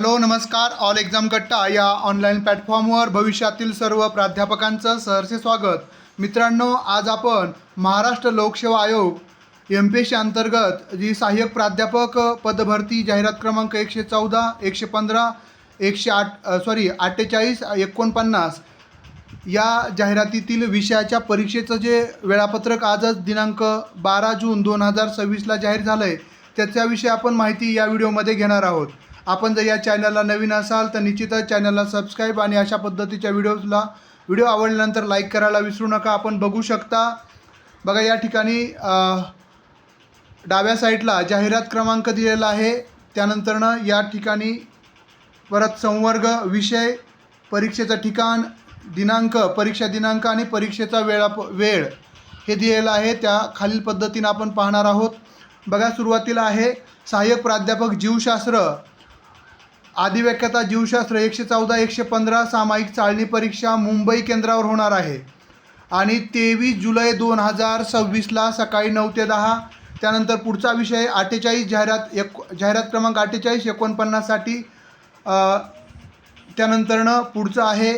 Hello नमस्कार. All exam कट्टा या ऑनलाईन प्लॅटफॉर्मवर भविष्यातील सर्व प्राध्यापकांचं सहर्ष स्वागत. मित्रांनो, आज आपण महाराष्ट्र लोकसेवा आयोग MPSC अंतर्गत जी सहाय्यक प्राध्यापक पदभरती जाहिरात क्रमांक 114, 115, 48, 49 या जाहिरातीतील विषयाच्या परीक्षेचं जे वेळापत्रक आजच दिनांक 12 जून 2026ला जाहीर झालं आहे, त्याच्याविषयी आपण माहिती या व्हिडिओमध्ये घेणार आहोत. आपण जर या चॅनलला नवीन असाल तर निश्चितच चॅनलला सबस्क्राईब आणि अशा पद्धतीच्या व्हिडिओ आवडल्यानंतर लाईक करायला विसरू नका. आपण बघू शकता, बघा या ठिकाणी डाव्या साईडला जाहिरात क्रमांक दिलेला आहे. त्यानंतरनं या ठिकाणी परत संवर्ग, विषय, परीक्षेचं ठिकाण, दिनांक, परीक्षा दिनांक आणि परीक्षेचा वेळ हे दिलेलं आहे. त्या खालील पद्धतीनं आपण पाहणार आहोत. बघा, सुरुवातीला आहे सहाय्यक प्राध्यापक जीवशास्त्र, आदिव्याख्याता जीवशास्त्र 114, 115 सामायिक चाळणी परीक्षा मुंबई केंद्रावर होणार आहे आणि 23 जुलै 2026ला सकाळी 9 ते 10. त्यानंतर पुढचा विषय 48 जाहिरात क्रमांक 48 49साठी. त्यानंतरनं पुढचं आहे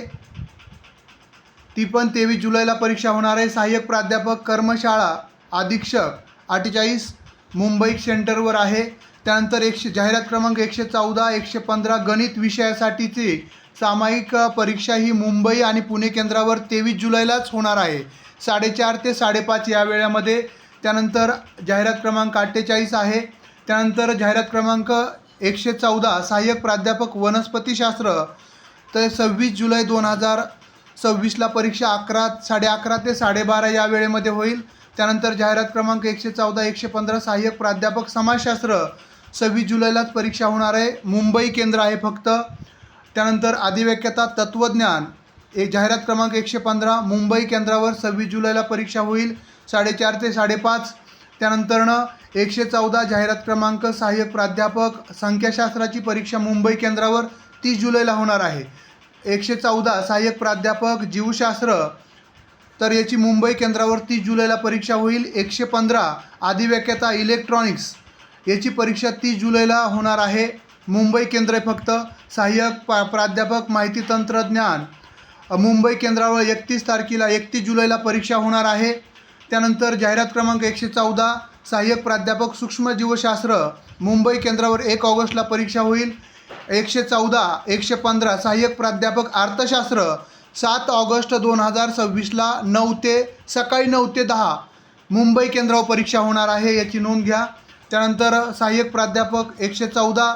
ती पण 23 जुलैला परीक्षा होणार आहे. सहाय्यक प्राध्यापक कर्मशाळा अधीक्षक 48 मुंबई सेंटरवर आहे. त्यानंतर जाहिरात क्रमांक 114, 115 गणित विषयासाठीची सामायिक परीक्षा ही मुंबई आणि पुणे केंद्रावर 23 जुलैलाच होणार आहे, 4:30 ते 5:30 या वेळामध्ये. त्यानंतर जाहिरात क्रमांक 48 आहे. त्यानंतर जाहिरात क्रमांक 114 सहाय्यक प्राध्यापक वनस्पतीशास्त्र, तर 26 जुलै 2026ला परीक्षा 11:30 ते 12:30 या वेळेमध्ये होईल. त्यानंतर जाहिरात क्रमांक 114, 115 सहाय्यक प्राध्यापक समाजशास्त्र 26 जुलैलाच परीक्षा होणार आहे, मुंबई केंद्र आहे फक्त. त्यानंतर आदिव्याख्याता तत्त्वज्ञान जाहिरात क्रमांक 115 मुंबई केंद्रावर 26 जुलैला परीक्षा होईल, 4:30 ते 5:30. त्यानंतरनं 114 जाहिरात क्रमांक सहाय्यक प्राध्यापक संख्याशास्त्राची परीक्षा मुंबई केंद्रावर 30 जुलैला होणार आहे. 114 सहाय्यक प्राध्यापक जीवशास्त्र, तर याची मुंबई केंद्रावर 30 जुलैला परीक्षा होईल. 115 आदिव्याख्याता इलेक्ट्रॉनिक्स याची परीक्षा 30 जुलैला होणार आहे, मुंबई केंद्र फक्त. सहाय्यक प्राध्यापक माहिती तंत्रज्ञान मुंबई केंद्रावर 31 जुलैला परीक्षा होणार आहे. त्यानंतर जाहिरात क्रमांक 114 सहाय्यक प्राध्यापक सूक्ष्मजीवशास्त्र मुंबई केंद्रावर 1 ऑगस्टला परीक्षा होईल. 114, 115 सहाय्यक प्राध्यापक अर्थशास्त्र 7 ऑगस्ट 2026ला 9 ते 10 मुंबई केंद्रावर परीक्षा होणार आहे, याची नोंद घ्या. त्यानंतर सहाय्यक प्राध्यापक 114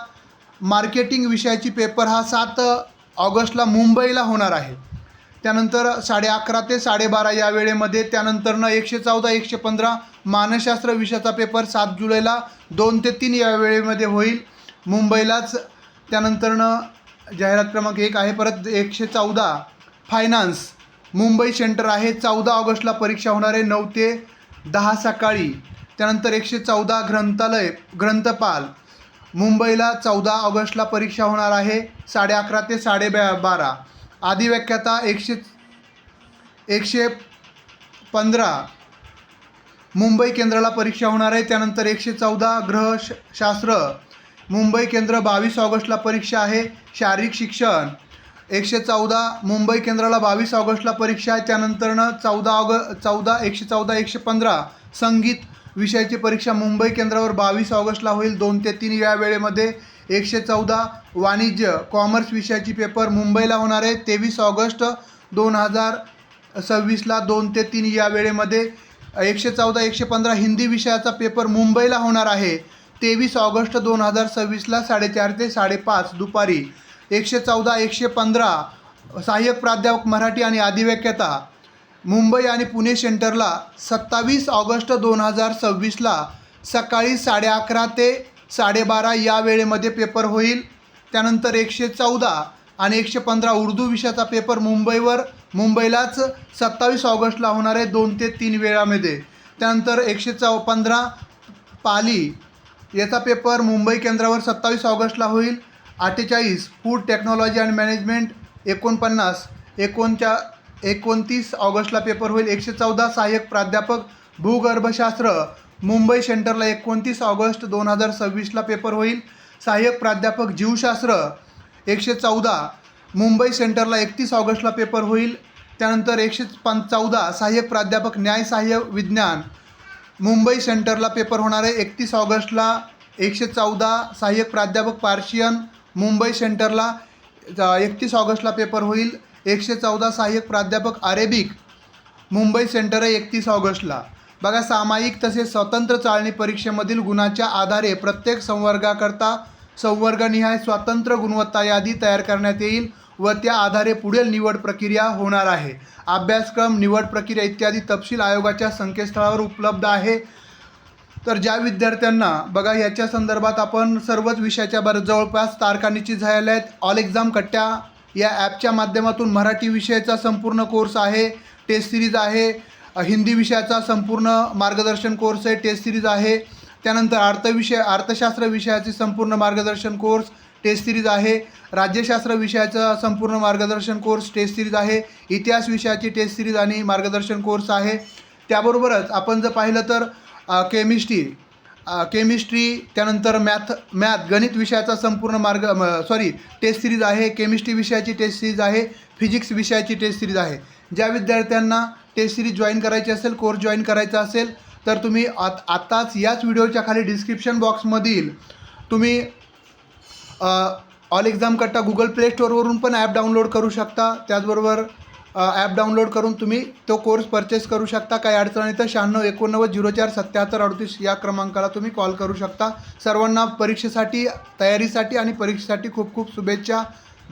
मार्केटिंग विषयाची पेपर हा 7 ऑगस्टला मुंबईला होणार आहे. त्यानंतर 11:30 ते 12:30 या वेळेमध्ये. त्यानंतरनं 114, 115 मानसशास्त्र विषयाचा पेपर 7 जुलैला 2 ते 3 या वेळेमध्ये होईल, मुंबईलाच. त्यानंतरनं जाहिरात क्रमांक 1 आहे परत 114 फायनान्स मुंबई सेंटर आहे, 14 ऑगस्टला परीक्षा होणार आहे, 9 ते 10 सकाळी. त्यानंतर 114 ग्रंथपाल मुंबईला 14 ऑगस्टला परीक्षा होणार आहे, 11:30 ते 12:30. आदिव्याख्याता 115 मुंबई केंद्राला परीक्षा होणार आहे. त्यानंतर 114 गृहशास्त्र मुंबई केंद्र 22 ऑगस्टला परीक्षा आहे, शारीरिक शिक्षण 114 मुंबई केंद्राला 22 ऑगस्टला परीक्षा आहे. त्यानंतरनं 114, 115 संगीत विषयाची परीक्षा मुंबई केंद्रावर 22 ऑगस्टला होईल, 2 ते 3 या वेळेमध्ये. 114 वाणिज्य कॉमर्स विषयाची पेपर मुंबईला होणार आहे, 23 ऑगस्ट 2026ला 2 ते 3 या वेळेमध्ये. 114, 115 हिंदी विषयाचा पेपर मुंबईला होणार आहे, 23 ऑगस्ट 2026ला 4:30 ते 5:30 दुपारी. 114, 115 सहाय्यक प्राध्यापक मराठी आणि आदिव्याख्याता मुंबई आणि पुणे सेंटरला 27 ऑगस्ट 2026ला सकाळी 11:30 ते 12:30 या वेळेमध्ये पेपर होईल. त्यानंतर 114 आणि 115 उर्दू विषयाचा पेपर मुंबईलाच 27 ऑगस्टला होणार आहे, 2 ते 3 वेळामध्ये. त्यानंतर 115 पाली याचा पेपर मुंबई केंद्रावर 27 ऑगस्टला होईल. 48 फूड टेक्नॉलॉजी आणि मॅनेजमेंट 29 ऑगस्टला पेपर होईल. 114 सहाय्यक प्राध्यापक भूगर्भशास्त्र मुंबई सेंटरला 29 ऑगस्ट 2026ला पेपर होईल. सहाय्यक प्राध्यापक जीवशास्त्र 114 मुंबई सेंटरला 31 ऑगस्टला पेपर होईल. त्यानंतर 114 सहाय्यक प्राध्यापक न्याय सहाय्य विज्ञान मुंबई सेंटरला पेपर होणार आहे 31 ऑगस्टला. 114 सहाय्यक प्राध्यापक पार्शियन मुंबई सेंटरला 31 ऑगस्टला पेपर होईल. 114 सहाय्यक प्राध्यापक अरेबिक मुंबई सेंटर आहे 31 ऑगस्टला. बघा, सामायिक तसेच स्वतंत्र चाळणी परीक्षेमधील गुणाच्या आधारे प्रत्येक संवर्गाकरता संवर्गनिहाय स्वतंत्र गुणवत्ता यादी तयार करण्यात येईल व त्या आधारे पुढील निवड प्रक्रिया होणार आहे. अभ्यासक्रम, निवड प्रक्रिया इत्यादी तपशील आयोगाच्या संकेतस्थळावर उपलब्ध आहे. तर ज्या विद्यार्थ्यांना बघा याच्या संदर्भात आपण सर्वच विषयाच्या जवळपास तारखा निश्चित झालेल्या आहेत. ऑल एक्झाम कट्ट्या या ॲपच्या माध्यमातून मराठी विषयाचा संपूर्ण कोर्स आहे, टेस्ट सिरीज आहे. हिंदी विषयाचा संपूर्ण मार्गदर्शन कोर्स आहे, टेस्ट सिरीज आहे. त्यानंतर अर्थशास्त्र विषयाचे संपूर्ण मार्गदर्शन कोर्स, टेस्ट सिरीज आहे. राज्यशास्त्र विषयाचा संपूर्ण मार्गदर्शन कोर्स, टेस्ट सिरीज आहे. इतिहास विषयाची टेस्ट सिरीज आणि मार्गदर्शन कोर्स आहे. त्याबरोबरच आपण जर पाहिलं तर केमिस्ट्री त्यानंतर मॅथ गणित विषयाचा संपूर्ण टेस्ट सिरीज आहे. केमिस्ट्री विषयाची टेस्ट सिरीज आहे. फिजिक्स विषयाची टेस्ट सिरीज आहे. ज्या विद्यार्थ्यांना टेस्ट सिरीज जॉईन करायची असेल, कोर्स जॉईन करायचा असेल तर तुम्ही आत्ताच याच व्हिडिओच्या खाली डिस्क्रिप्शन बॉक्समधील तुम्ही ऑल एक्झाम कट्टा गुगल प्ले स्टोअरवरून पण ॲप डाउनलोड करू शकता. त्याचबरोबर ॲप डाउनलोड करून तुम्ही तो कोर्स परचेस करू शकता. काही अडचण आहे तर 9689047738 या क्रमांकाला तुम्ही कॉल करू शकता. सर्वांना परीक्षेसाठी, तयारीसाठी आणि परीक्षेसाठी खूप खूप शुभेच्छा.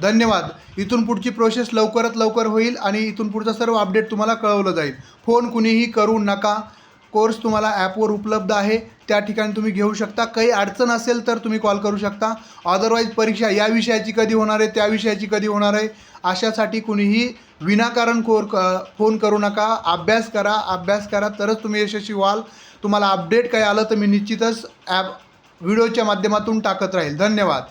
धन्यवाद. इथून पुढची प्रोसेस लवकरात लवकर होईल आणि इथून पुढचा सर्व अपडेट तुम्हाला कळवलं जाईल. फोन कुणीही करू नका. कोर्स तुम्हाला ॲपवर उपलब्ध आहे, त्या ठिकाणी तुम्ही घेऊ शकता. काही अडचण असेल तर तुम्ही कॉल करू शकता. अदरवाईज परीक्षा या विषयाची कधी होणार आहे, त्या विषयाची कधी होणार आहे अशासाठी कुणीही विनाकारण फोन करू नका. अभ्यास करा तरच तुम्ही यशस्वी व्हाल. तुम्हाला अपडेट काही आलं तर मी निश्चितच व्हिडिओच्या माध्यमातून टाकत राहील. धन्यवाद.